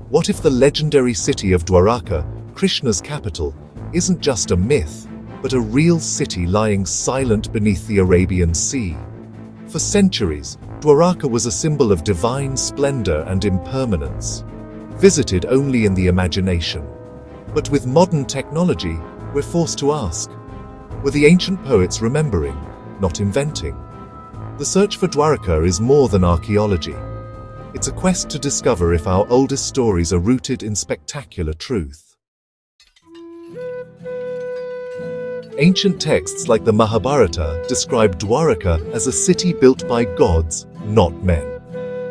What if the legendary city of Dwaraka, Krishna's capital, isn't just a myth, but a real city lying silent beneath the Arabian Sea? For centuries, Dwaraka was a symbol of divine splendor and impermanence, visited only in the imagination. But with modern technology, we're forced to ask, were the ancient poets remembering, not inventing? The search for Dwaraka is more than archaeology. It's a quest to discover if our oldest stories are rooted in spectacular truth. Ancient texts like the Mahabharata describe Dwaraka as a city built by gods, not men.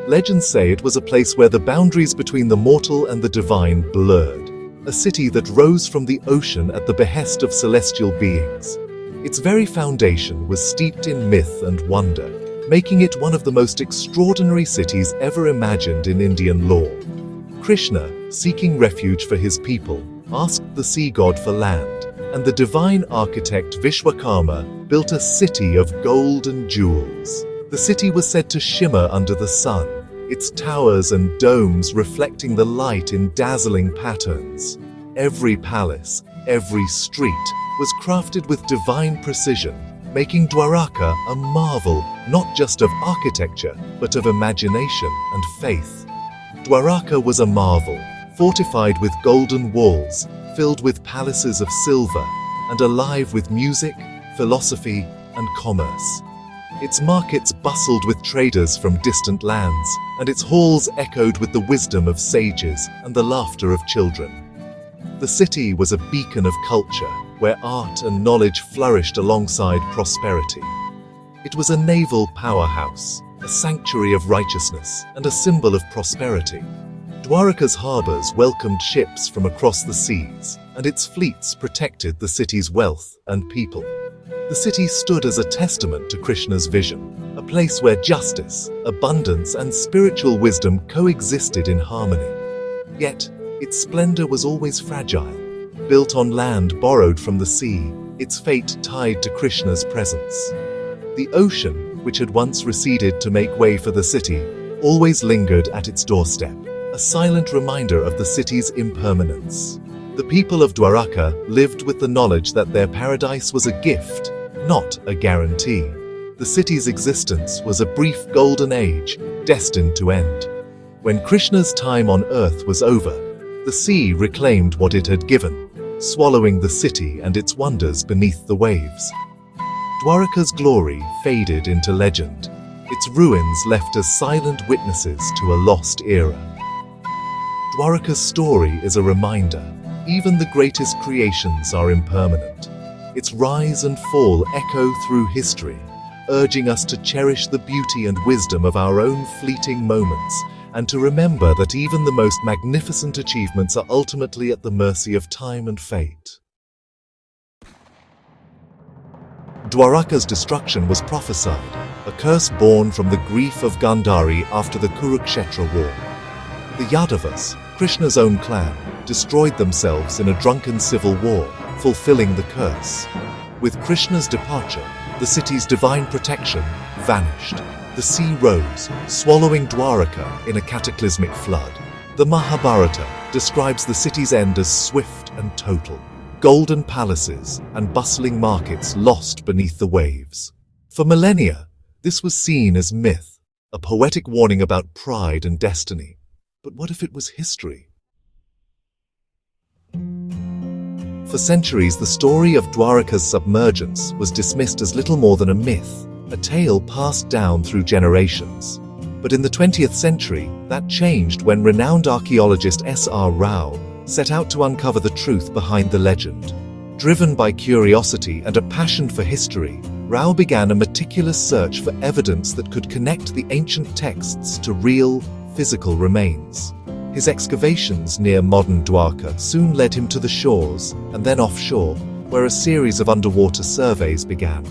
Legends say it was a place where the boundaries between the mortal and the divine blurred, a city that rose from the ocean at the behest of celestial beings. Its very foundation was steeped in myth and wonder, making it one of the most extraordinary cities ever imagined in Indian lore. Krishna, seeking refuge for his people, asked the sea god for land, and the divine architect Vishwakarma built a city of gold and jewels. The city was said to shimmer under the sun, its towers and domes reflecting the light in dazzling patterns. Every palace, every street, was crafted with divine precision, making Dwaraka a marvel not just of architecture, but of imagination and faith. Dwaraka was a marvel, fortified with golden walls, filled with palaces of silver, and alive with music, philosophy, and commerce. Its markets bustled with traders from distant lands, and its halls echoed with the wisdom of sages and the laughter of children. The city was a beacon of culture, where art and knowledge flourished alongside prosperity. It was a naval powerhouse, a sanctuary of righteousness, and a symbol of prosperity. Dwaraka's harbors welcomed ships from across the seas, and its fleets protected the city's wealth and people. The city stood as a testament to Krishna's vision, a place where justice, abundance, and spiritual wisdom coexisted in harmony. Yet, its splendor was always fragile. Built on land borrowed from the sea, its fate tied to Krishna's presence. The ocean, which had once receded to make way for the city, always lingered at its doorstep, a silent reminder of the city's impermanence. The people of Dwaraka lived with the knowledge that their paradise was a gift, not a guarantee. The city's existence was a brief golden age, destined to end. When Krishna's time on earth was over, the sea reclaimed what it had given, swallowing the city and its wonders beneath the waves. Dwaraka's glory faded into legend, its ruins left as silent witnesses to a lost era. Dwaraka's story is a reminder, even the greatest creations are impermanent. Its rise and fall echo through history, urging us to cherish the beauty and wisdom of our own fleeting moments, and to remember that even the most magnificent achievements are ultimately at the mercy of time and fate. Dwaraka's destruction was prophesied, a curse born from the grief of Gandhari after the Kurukshetra war. The Yadavas, Krishna's own clan, destroyed themselves in a drunken civil war, fulfilling the curse. With Krishna's departure, the city's divine protection vanished. The sea rose, swallowing Dwaraka in a cataclysmic flood. The Mahabharata describes the city's end as swift and total. Golden palaces and bustling markets lost beneath the waves. For millennia, this was seen as myth, a poetic warning about pride and destiny. But what if it was history? For centuries, the story of Dwaraka's submergence was dismissed as little more than a myth, a tale passed down through generations. But in the 20th century, that changed when renowned archaeologist S.R. Rao set out to uncover the truth behind the legend. Driven by curiosity and a passion for history, Rao began a meticulous search for evidence that could connect the ancient texts to real, physical remains. His excavations near modern Dwarka soon led him to the shores and then offshore, where a series of underwater surveys began.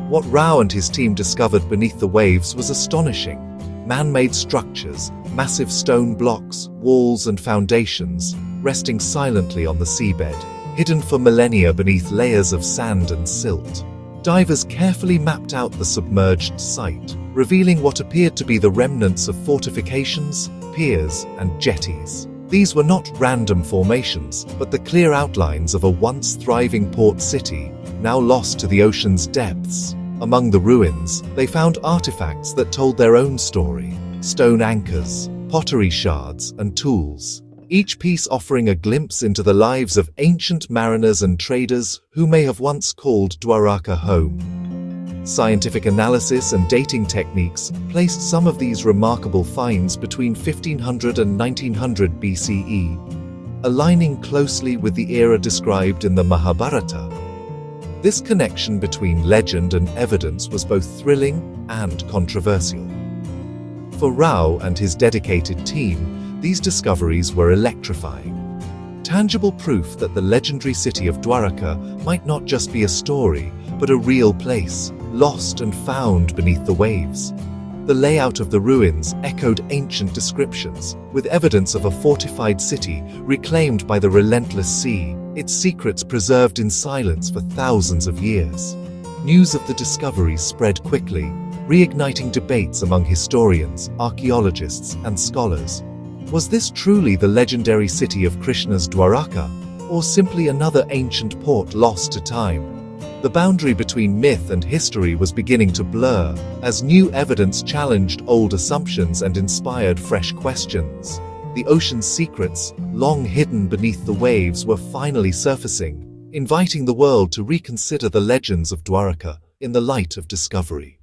What Rao and his team discovered beneath the waves was astonishing. Man-made structures, massive stone blocks, walls and foundations, resting silently on the seabed, hidden for millennia beneath layers of sand and silt. Divers carefully mapped out the submerged site, revealing what appeared to be the remnants of fortifications, piers, and jetties. These were not random formations, but the clear outlines of a once thriving port city, now lost to the ocean's depths. Among the ruins, they found artifacts that told their own story: stone anchors, pottery shards, and tools, each piece offering a glimpse into the lives of ancient mariners and traders who may have once called Dwaraka home. Scientific analysis and dating techniques placed some of these remarkable finds between 1500 and 1900 BCE, aligning closely with the era described in the Mahabharata. This connection between legend and evidence was both thrilling and controversial. For Rao and his dedicated team, these discoveries were electrifying. Tangible proof that the legendary city of Dwaraka might not just be a story, but a real place, lost and found beneath the waves. The layout of the ruins echoed ancient descriptions, with evidence of a fortified city reclaimed by the relentless sea, its secrets preserved in silence for thousands of years. News of the discoveries spread quickly, reigniting debates among historians, archaeologists, and scholars. Was this truly the legendary city of Krishna's Dwaraka, or simply another ancient port lost to time? The boundary between myth and history was beginning to blur, as new evidence challenged old assumptions and inspired fresh questions. The ocean's secrets, long hidden beneath the waves, were finally surfacing, inviting the world to reconsider the legends of Dwaraka in the light of discovery.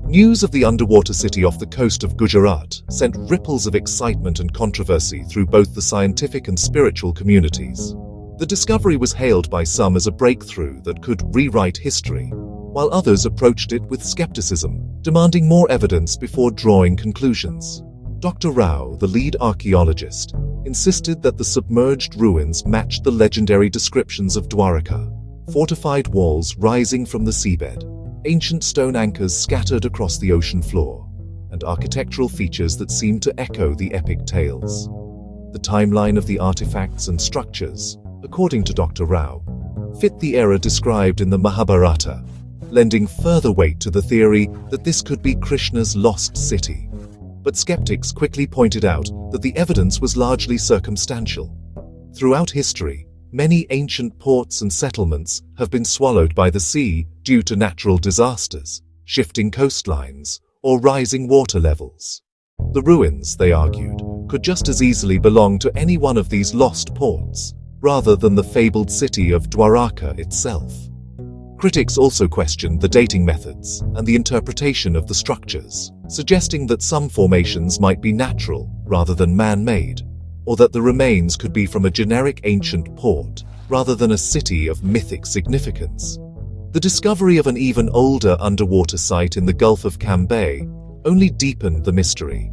News of the underwater city off the coast of Gujarat sent ripples of excitement and controversy through both the scientific and spiritual communities. The discovery was hailed by some as a breakthrough that could rewrite history, while others approached it with skepticism, demanding more evidence before drawing conclusions. Dr. Rao, the lead archaeologist, insisted that the submerged ruins matched the legendary descriptions of Dwaraka: fortified walls rising from the seabed, ancient stone anchors scattered across the ocean floor, and architectural features that seemed to echo the epic tales. The timeline of the artifacts and structures, according to Dr. Rao, fit the era described in the Mahabharata, lending further weight to the theory that this could be Krishna's lost city. But skeptics quickly pointed out that the evidence was largely circumstantial. Throughout history, many ancient ports and settlements have been swallowed by the sea due to natural disasters, shifting coastlines, or rising water levels. The ruins, they argued, could just as easily belong to any one of these lost ports, rather than the fabled city of Dwaraka itself. Critics also questioned the dating methods and the interpretation of the structures, suggesting that some formations might be natural rather than man-made, or that the remains could be from a generic ancient port rather than a city of mythic significance. The discovery of an even older underwater site in the Gulf of Cambay only deepened the mystery.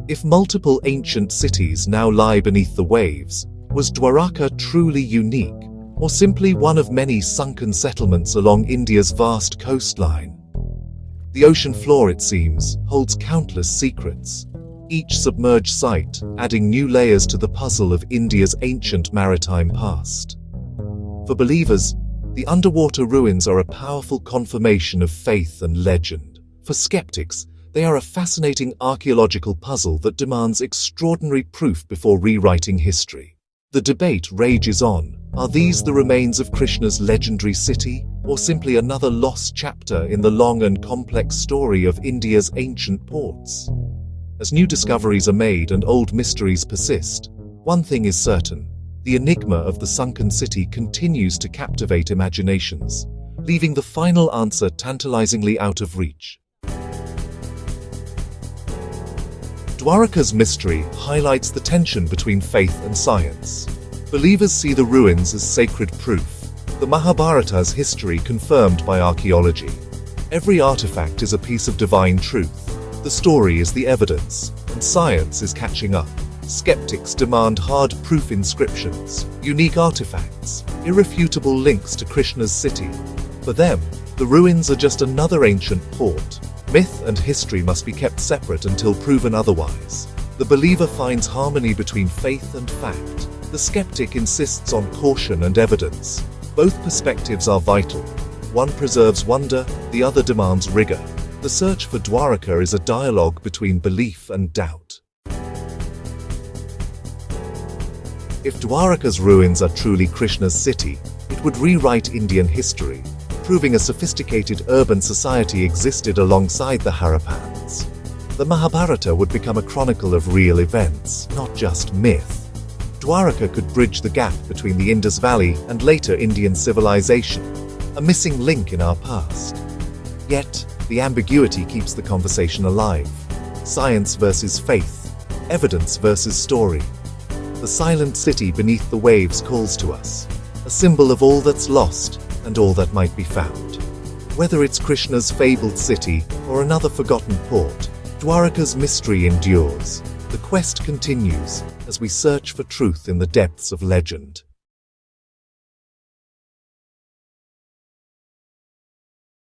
If multiple ancient cities now lie beneath the waves, was Dwaraka truly unique, or simply one of many sunken settlements along India's vast coastline? The ocean floor, it seems, holds countless secrets, each submerged site adding new layers to the puzzle of India's ancient maritime past. For believers, the underwater ruins are a powerful confirmation of faith and legend. For skeptics, they are a fascinating archaeological puzzle that demands extraordinary proof before rewriting history. The debate rages on. Are these the remains of Krishna's legendary city, or simply another lost chapter in the long and complex story of India's ancient ports? As new discoveries are made and old mysteries persist, one thing is certain: the enigma of the sunken city continues to captivate imaginations, leaving the final answer tantalizingly out of reach. Dwaraka's mystery highlights the tension between faith and science. Believers see the ruins as sacred proof, the Mahabharata's history confirmed by archaeology. Every artifact is a piece of divine truth. The story is the evidence, and science is catching up. Skeptics demand hard-proof inscriptions, unique artifacts, irrefutable links to Krishna's city. For them, the ruins are just another ancient port. Myth and history must be kept separate until proven otherwise. The believer finds harmony between faith and fact. The skeptic insists on caution and evidence. Both perspectives are vital. One preserves wonder, the other demands rigor. The search for Dwaraka is a dialogue between belief and doubt. If Dwaraka's ruins are truly Krishna's city, it would rewrite Indian history, proving a sophisticated urban society existed alongside the Harappans. The Mahabharata would become a chronicle of real events, not just myth. Dwaraka could bridge the gap between the Indus Valley and later Indian civilization, a missing link in our past. Yet, the ambiguity keeps the conversation alive. Science versus faith, evidence versus story. The silent city beneath the waves calls to us, a symbol of all that's lost and all that might be found. Whether it's Krishna's fabled city or another forgotten port, Dwaraka's mystery endures. The quest continues as we search for truth in the depths of legend.